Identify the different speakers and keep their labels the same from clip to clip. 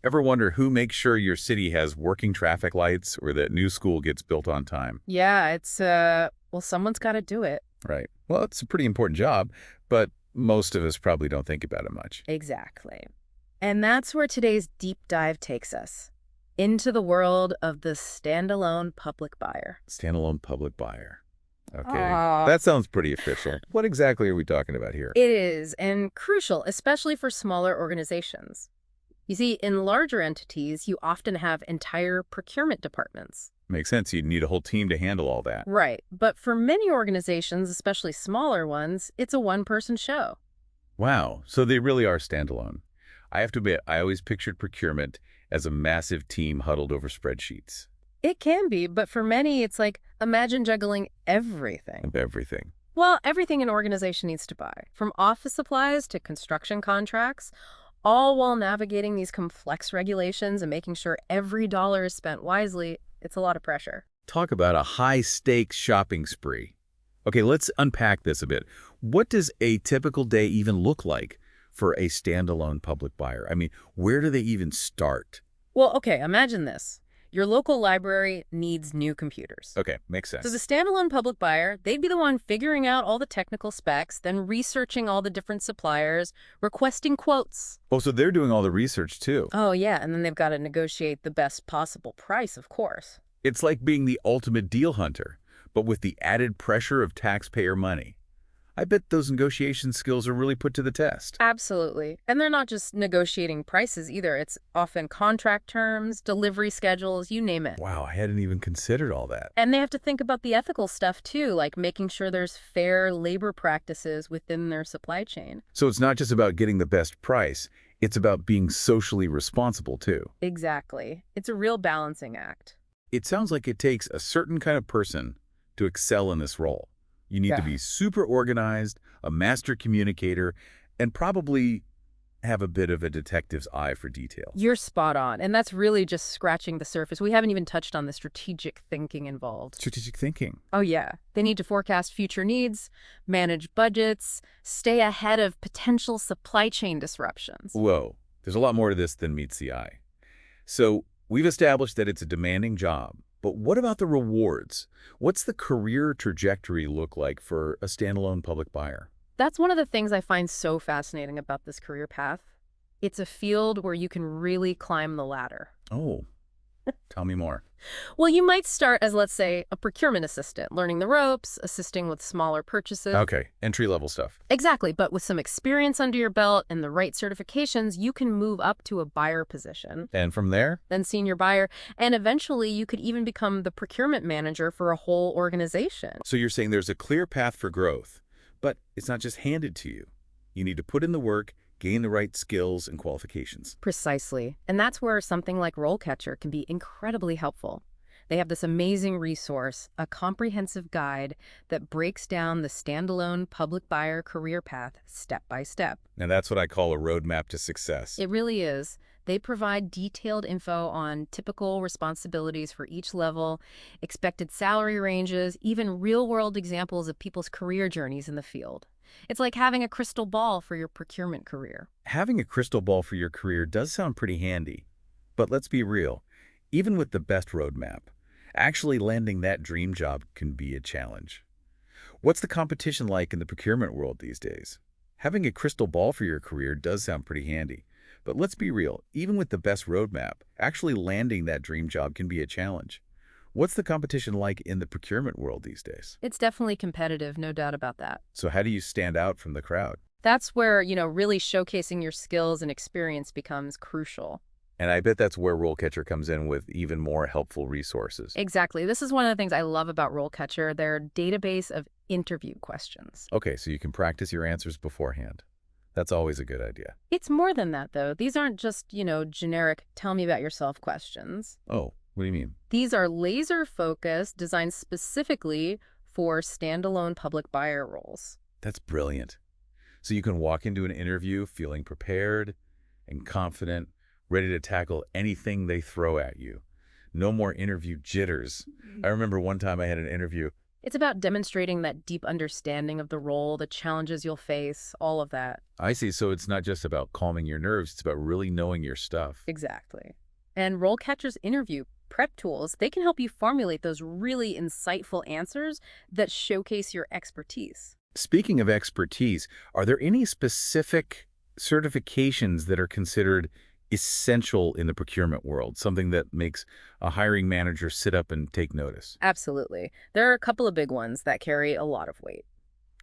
Speaker 1: Ever wonder who makes sure your city has working traffic lights or that new school gets built on time?
Speaker 2: Yeah, well, someone's got to do it.
Speaker 1: Right. Well, it's a pretty important job, but most of us probably don't think about it much.
Speaker 2: Exactly. And that's where today's deep dive takes us into the world of the standalone public buyer.
Speaker 1: Standalone public buyer. Okay.
Speaker 2: Ah.
Speaker 1: That sounds pretty official. What exactly are we talking about here?
Speaker 2: It is, and crucial, especially for smaller organizations. You see, in larger entities, you often have entire procurement departments.
Speaker 1: Makes sense. You'd need a whole team to handle all that.
Speaker 2: Right. But for many organizations, especially smaller ones, it's a one-person show.
Speaker 1: Wow. So they really are standalone. I have to admit, I always pictured procurement as a massive team huddled over spreadsheets
Speaker 2: It can be, but for many, it's like, imagine juggling everything.
Speaker 1: of everything.
Speaker 2: Well, everything an organization needs to buy, from office supplies to construction contracts, all while navigating these complex regulations and making sure every dollar is spent wisely. It's a lot of pressure.
Speaker 1: Talk about a high-stakes shopping spree. Okay, let's unpack this a bit. What does a typical day even look like for a standalone public buyer? I mean, where do they even start?
Speaker 2: Well, okay, imagine this. Your local library needs new computers.
Speaker 1: Okay, makes
Speaker 2: So the
Speaker 1: sense.
Speaker 2: standalone public buyer, they'd be the one figuring out all the technical specs, then researching all the different suppliers, requesting quotes.
Speaker 1: Oh, so they're doing all the research too.
Speaker 2: Oh, yeah, and then they've got to negotiate the best possible price, of course.
Speaker 1: It's like being the ultimate deal hunter, but with the added pressure of taxpayer money. I bet those negotiation skills are really put to the test.
Speaker 2: Absolutely. And they're not just negotiating prices either. It's often contract terms, delivery schedules, you name it.
Speaker 1: Wow, I hadn't even considered all that.
Speaker 2: And they have to think about the ethical stuff too, like making sure there's fair labor practices within their supply chain.
Speaker 1: So it's not just about getting the best price, it's about being socially responsible too.
Speaker 2: Exactly. It's a real balancing act.
Speaker 1: It sounds like it takes a certain kind of person to excel in this role. You need to
Speaker 2: Yeah.
Speaker 1: be super organized, a master communicator, and probably have a bit of a detective's eye for detail.
Speaker 2: You're spot on. And that's really just scratching the surface. We haven't even touched on the strategic thinking involved.
Speaker 1: Strategic thinking.
Speaker 2: Oh, yeah. They need to forecast future needs, manage budgets, stay ahead of potential supply chain disruptions.
Speaker 1: Whoa, there's a lot more to this than meets the eye. So we've established that it's a demanding job, but what about the rewards? What's the career trajectory look like for a standalone public buyer?
Speaker 2: That's one of the things I find so fascinating about this career path. It's a field where you can really climb the ladder.
Speaker 1: Oh, tell me more.
Speaker 2: Well, you might start as, let's say, a procurement assistant, learning the ropes, assisting with smaller purchases.
Speaker 1: Okay, entry-level stuff.
Speaker 2: Exactly, but with some experience under your belt and the right certifications, you can move up to a buyer position,
Speaker 1: And from there?
Speaker 2: then senior buyer, and eventually you could even become the procurement manager for a whole organization.
Speaker 1: So you're saying there's a clear path for growth, but it's not just handed to you. You need to put in the work, gain the right skills and qualifications.
Speaker 2: Precisely. And that's where something like RoleCatcher can be incredibly helpful. They have this amazing resource, a comprehensive guide that breaks down the standalone public buyer career path step by step.
Speaker 1: Now that's what I call a roadmap to success.
Speaker 2: It really is. They provide detailed info on typical responsibilities for each level, expected salary ranges, even real-world examples of people's career journeys in the field. It's like having a crystal ball for your procurement career.
Speaker 1: Having a crystal ball for your career does sound pretty handy. But let's be real. Even with the best roadmap, actually landing that dream job can be a challenge. What's the competition like in the procurement world these days? Having a crystal ball for your career does sound pretty handy. But let's be real, even with the best roadmap, actually landing that dream job can be a challenge. What's the competition like in the procurement world these days?
Speaker 2: It's definitely competitive, no doubt about that.
Speaker 1: So how do you stand out from the crowd?
Speaker 2: That's where, really showcasing your skills and experience becomes crucial.
Speaker 1: And I bet that's where RoleCatcher comes in with even more helpful resources.
Speaker 2: Exactly. This is one of the things I love about RoleCatcher, their database of interview questions.
Speaker 1: Okay, so you can practice your answers beforehand. That's always a good idea.
Speaker 2: It's more than that, though. These aren't just, generic tell me about yourself questions.
Speaker 1: Oh, what do you mean?
Speaker 2: These are laser-focused, designed specifically for standalone public buyer roles.
Speaker 1: That's brilliant. So you can walk into an interview feeling prepared and confident, ready to tackle anything they throw at you. No more interview jitters. I remember one time I had an interview
Speaker 2: It's about demonstrating that deep understanding of the role, the challenges you'll face, all of that.
Speaker 1: I see. So it's not just about calming your nerves, it's about really knowing your stuff.
Speaker 2: Exactly. And RoleCatcher's interview prep tools, they can help you formulate those really insightful answers that showcase your expertise.
Speaker 1: Speaking of expertise, are there any specific certifications that are considered essential in the procurement world, something that makes a hiring manager sit up and take notice?
Speaker 2: Absolutely. There are a couple of big ones that carry a lot of weight.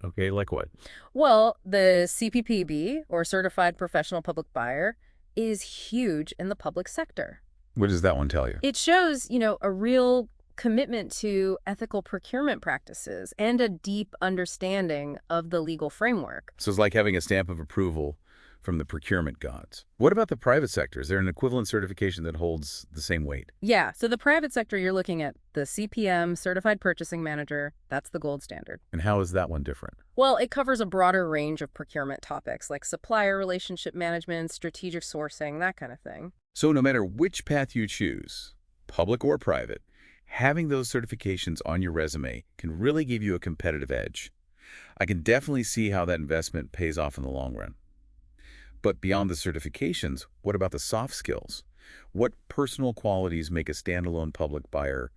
Speaker 1: Okay, like what?
Speaker 2: Well, the CPPB, or Certified Professional Public Buyer, is huge in the public sector.
Speaker 1: What does that one tell you?
Speaker 2: It shows, a real commitment to ethical procurement practices and a deep understanding of the legal framework.
Speaker 1: So it's like having a stamp of approval from the procurement gods. What about the private sector? Is there an equivalent certification that holds the same weight?
Speaker 2: Yeah, so the private sector, you're looking at the CPM, Certified Purchasing Manager. That's the gold standard.
Speaker 1: And how is that one different?
Speaker 2: Well, it covers a broader range of procurement topics like supplier relationship management, strategic sourcing, that kind of thing.
Speaker 1: So no matter which path you choose, public or private, having those certifications on your resume can really give you a competitive edge. I can definitely see how that investment pays off in the long run. But beyond the certifications, what about the soft skills? What personal qualities make a standalone public buyer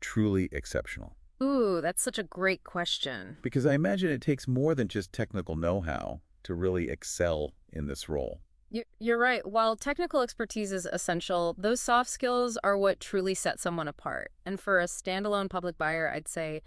Speaker 1: truly exceptional?
Speaker 2: Ooh, that's such a great question.
Speaker 1: Because I imagine it takes more than just technical know-how to really excel in this role.
Speaker 2: You're right. While technical expertise is essential, those soft skills are what truly set someone apart. And for a standalone public buyer, I'd say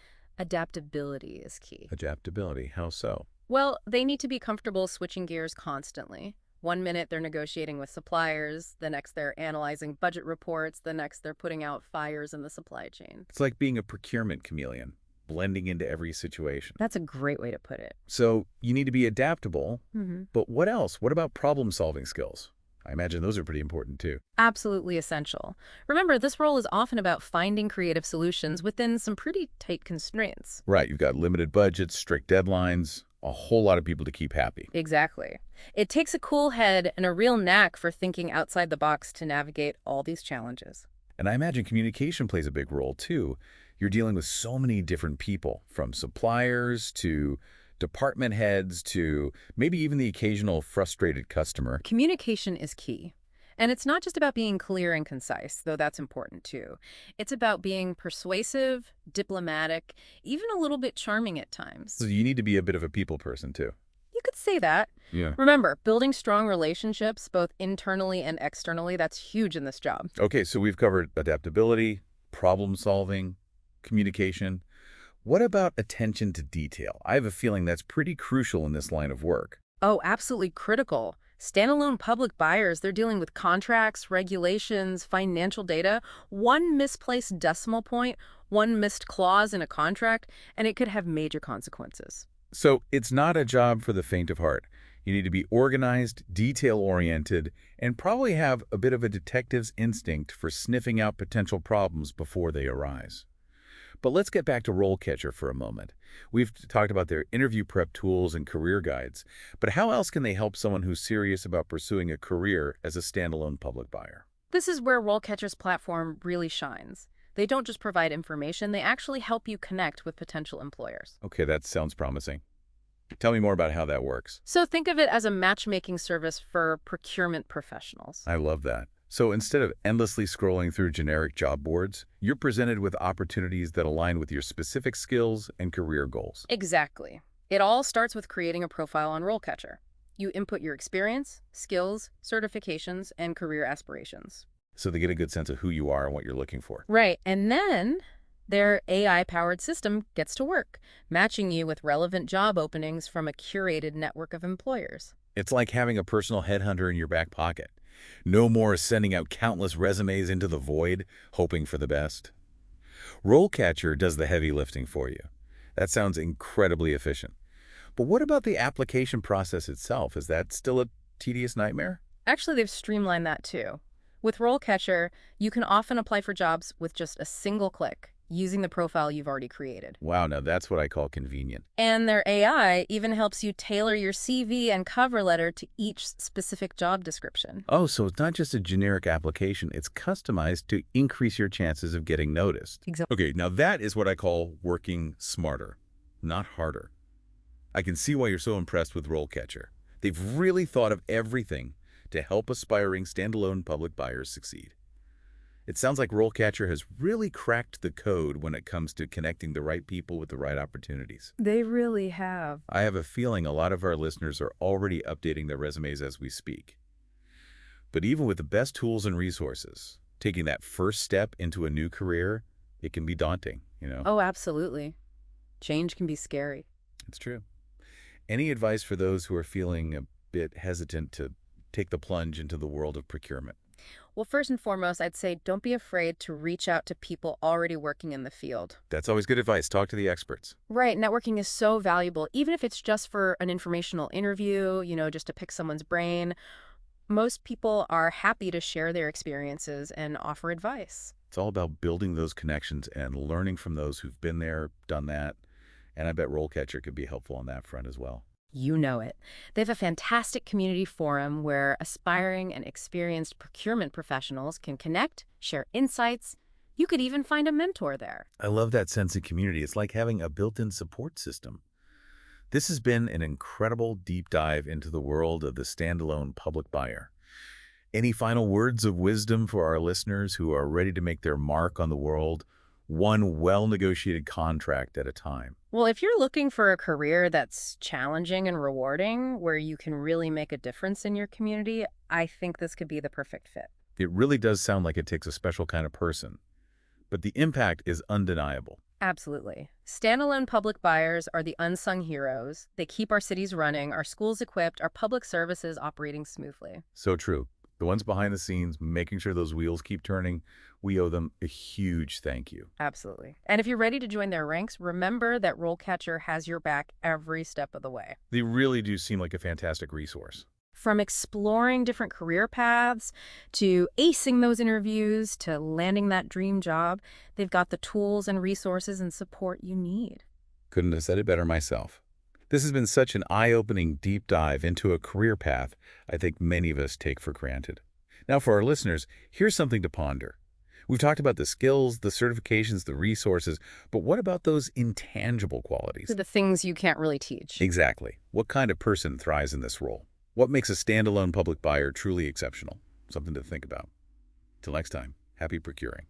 Speaker 2: adaptability is key.
Speaker 1: Adaptability, how so?
Speaker 2: Well, they need to be comfortable switching gears constantly. One minute they're negotiating with suppliers, the next they're analyzing budget reports, the next they're putting out fires in the supply chain.
Speaker 1: It's like being a procurement chameleon, blending into every situation.
Speaker 2: That's a great way to put it.
Speaker 1: So you need to be adaptable,
Speaker 2: Mm-hmm.
Speaker 1: but what else? What about problem-solving skills? I imagine those are pretty important too.
Speaker 2: Absolutely essential. Remember, this role is often about finding creative solutions within some pretty tight constraints.
Speaker 1: Right, you've got limited budgets, strict deadlines, a whole lot of people to keep happy.
Speaker 2: Exactly. It takes a cool head and a real knack for thinking outside the box to navigate all these challenges.
Speaker 1: And I imagine communication plays a big role too. You're dealing with so many different people, from suppliers to department heads to maybe even the occasional frustrated customer.
Speaker 2: Communication is key. And it's not just about being clear and concise, though that's important too. It's about being persuasive, diplomatic, even a little bit charming at times.
Speaker 1: So you need to be a bit of a people person too.
Speaker 2: You could say that.
Speaker 1: Yeah.
Speaker 2: Remember, building strong relationships, both internally and externally, that's huge in this job.
Speaker 1: Okay, so we've covered adaptability, problem solving, communication. What about attention to detail? I have a feeling that's pretty crucial in this line of work.
Speaker 2: Oh, absolutely critical. Standalone public buyers, they're dealing with contracts, regulations, financial data. One misplaced decimal point, one missed clause in a contract, and it could have major consequences.
Speaker 1: So it's not a job for the faint of heart. You need to be organized, detail-oriented, and probably have a bit of a detective's instinct for sniffing out potential problems before they arise. But let's get back to RoleCatcher for a moment. We've talked about their interview prep tools and career guides, but how else can they help someone who's serious about pursuing a career as a standalone public buyer?
Speaker 2: This is where RoleCatcher's platform really shines. They don't just provide information, they actually help you connect with potential employers.
Speaker 1: Okay, that sounds promising. Tell me more about how that works.
Speaker 2: So think of it as a matchmaking service for procurement professionals.
Speaker 1: I love that. So instead of endlessly scrolling through generic job boards, you're presented with opportunities that align with your specific skills and career goals.
Speaker 2: Exactly. It all starts with creating a profile on RoleCatcher. You input your experience, skills, certifications, and career aspirations.
Speaker 1: So they get a good sense of who you are and what you're looking for.
Speaker 2: Right, and then their AI-powered system gets to work, matching you with relevant job openings from a curated network of employers.
Speaker 1: It's like having a personal headhunter in your back pocket. No more sending out countless resumes into the void, hoping for the best. RoleCatcher does the heavy lifting for you. That sounds incredibly efficient. But what about the application process itself? Is that still a tedious nightmare?
Speaker 2: Actually, they've streamlined that too. With RoleCatcher, you can often apply for jobs with just a single click. using the profile you've already created.
Speaker 1: Wow, now that's what I call convenient.
Speaker 2: And their AI even helps you tailor your CV and cover letter to each specific job description.
Speaker 1: Oh, so it's not just a generic application, it's customized to increase your chances of getting noticed.
Speaker 2: Exactly.
Speaker 1: Okay, now that is what I call working smarter, not harder. I can see why you're so impressed with RoleCatcher. They've really thought of everything to help aspiring standalone public buyers succeed. It sounds like RoleCatcher has really cracked the code when it comes to connecting the right people with the right opportunities.
Speaker 2: They really have.
Speaker 1: I have a feeling a lot of our listeners are already updating their resumes as we speak. But even with the best tools and resources, taking that first step into a new career, it can be daunting, you know?
Speaker 2: Oh, absolutely. Change can be scary.
Speaker 1: It's true. Any advice for those who are feeling a bit hesitant to take the plunge into the world of procurement?
Speaker 2: Well, first and foremost, I'd say don't be afraid to reach out to people already working in the field.
Speaker 1: That's always good advice. Talk to the experts.
Speaker 2: Right, networking is so valuable, even if it's just for an informational interview, just to pick someone's brain. Most people are happy to share their experiences and offer advice.
Speaker 1: It's all about building those connections and learning from those who've been there, done that. And I bet RoleCatcher could be helpful on that front as well.
Speaker 2: You know it. They have a fantastic community forum where aspiring and experienced procurement professionals can connect, share insights. You could even find a mentor there.
Speaker 1: I love that sense of community. It's like having a built-in support system. This has been an incredible deep dive into the world of the standalone public buyer. Any final words of wisdom for our listeners who are ready to make their mark on the world, one well-negotiated contract at a time?
Speaker 2: Well, if you're looking for a career that's challenging and rewarding, where you can really make a difference in your community, I think this could be the perfect fit.
Speaker 1: It really does sound like it takes a special kind of person, but the impact is undeniable.
Speaker 2: Absolutely. Standalone public buyers are the unsung heroes. They keep our cities running, our schools equipped, our public services operating smoothly.
Speaker 1: So true. The ones behind the scenes, making sure those wheels keep turning, we owe them a huge thank you.
Speaker 2: Absolutely. And if you're ready to join their ranks, remember that RoleCatcher has your back every step of the way.
Speaker 1: They really do seem like a fantastic resource.
Speaker 2: From exploring different career paths to acing those interviews to landing that dream job, they've got the tools and resources and support you need.
Speaker 1: Couldn't have said it better myself. This has been such an eye-opening deep dive into a career path I think many of us take for granted. Now, for our listeners, here's something to ponder. We've talked about the skills, the certifications, the resources, but what about those intangible qualities?
Speaker 2: The things you can't really teach.
Speaker 1: Exactly. What kind of person thrives in this role? What makes a standalone public buyer truly exceptional? Something to think about. Till next time, happy procuring.